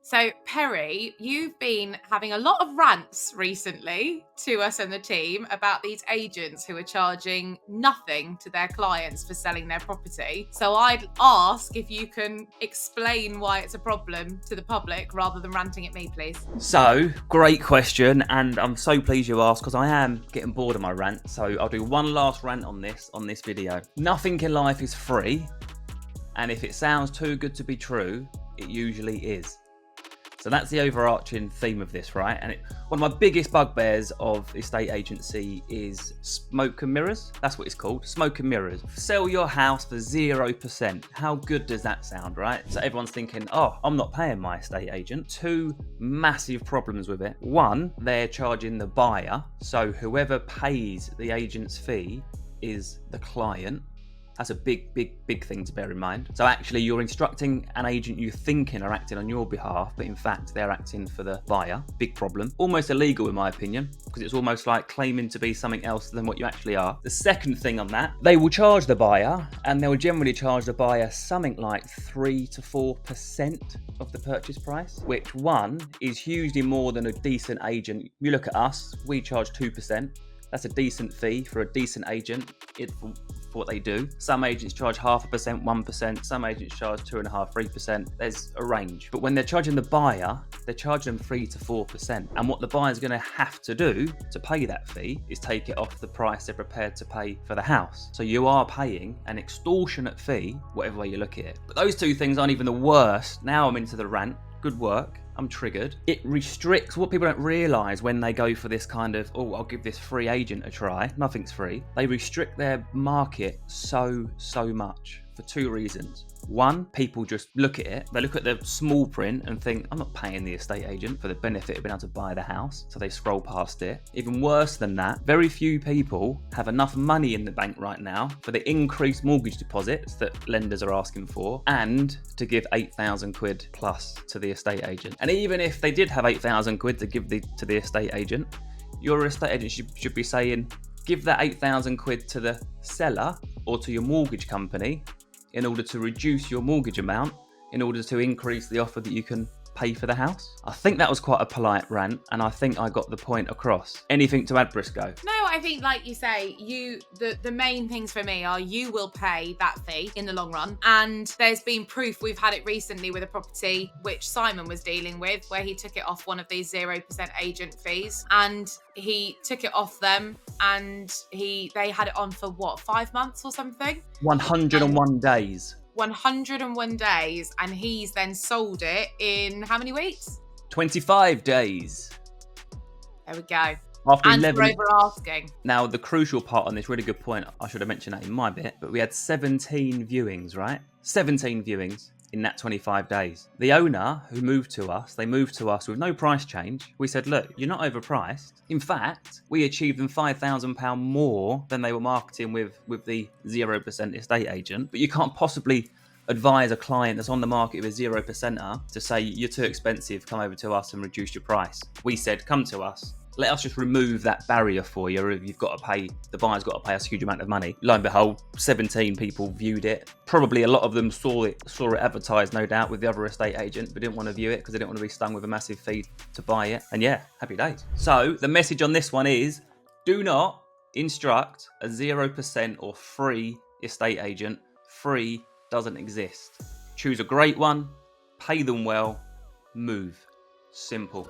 So, Perry, you've been having a lot of rants recently to us and the team about these agents who are charging nothing to their clients for selling their property. So, I'd ask if you can explain why it's a problem to the public rather than ranting at me, please. So, great question, and I'm so pleased you asked because I am getting bored of my rant. So, I'll do one last rant on this video. Nothing in life is free, and if it sounds too good to be true, it usually is. So that's the overarching theme of this, right? And one of my biggest bugbears of estate agency is smoke and mirrors. That's what it's called, smoke and mirrors. Sell your house for 0%. How good does that sound, right? So everyone's thinking, oh, I'm not paying my estate agent. Two massive problems with it. One, they're charging the buyer. So whoever pays the agent's fee is the client. That's a big thing to bear in mind. So actually you're instructing an agent you thinking are acting on your behalf, but in fact they're acting for the buyer. Big problem. Almost illegal in my opinion, because it's almost like claiming to be something else than what you actually are. The second thing on that, they will charge the buyer, and they will generally charge the buyer something like 3 to 4% of the purchase price, which one is hugely more than a decent agent. You look at us, we charge 2%. That's a decent fee for a decent agent for what they do. Some agents charge 0.5%, 1%. Some agents charge 2.5%, 3%. There's a range. But when they're charging the buyer, they're charging them 3 to 4%. And what the buyer's going to have to do to pay that fee is take it off the price they're prepared to pay for the house. So you are paying an extortionate fee, whatever way you look at it. But those two things aren't even the worst. Now I'm into the rant. Good work. I'm triggered. It restricts what people don't realise when they go for this kind of, oh, I'll give this free agent a try. Nothing's free. They restrict their market so much for two reasons. One, people just look at it. They look at the small print and think, I'm not paying the estate agent for the benefit of being able to buy the house. So they scroll past it. Even worse than that, very few people have enough money in the bank right now for the increased mortgage deposits that lenders are asking for and to give 8,000 quid plus to the estate agent. And even if they did have 8,000 quid to give to the estate agent, your estate agent should be saying, give that 8,000 quid to the seller or to your mortgage company in order to reduce your mortgage amount, in order to increase the offer that you can pay for the house. I think that was quite a polite rant, and I think I got the point across. Anything to add, Briscoe? No, I think, like you say, the main things for me are you will pay that fee in the long run. And there's been proof, we've had it recently with a property which Simon was dealing with, where he took it off one of these 0% agent fees, and he took it off them, and they had it on for what, 5 months or something? 101 days. 101 days, and he's then sold it in how many weeks? 25 days. There we go. After and 11... we're over asking. Now, the crucial part on this, really good point, I should have mentioned that in my bit, but we had 17 viewings, right? 17 viewings in that 25 days. The owner who moved to us, they moved to us with no price change. We said, look, you're not overpriced. In fact, we achieved them £5,000 more than they were marketing with the 0% estate agent. But you can't possibly advise a client that's on the market with a 0%er to say, you're too expensive, come over to us and reduce your price. We said, come to us. Let us just remove that barrier for you. You've got to pay, the buyer's got to pay us a huge amount of money. Lo and behold, 17 people viewed it. Probably a lot of them saw it advertised, no doubt, with the other estate agent, but didn't want to view it because they didn't want to be stung with a massive fee to buy it. And yeah, happy days. So the message on this one is, do not instruct a 0% or free estate agent. Free doesn't exist. Choose a great one, pay them well, move. Simple.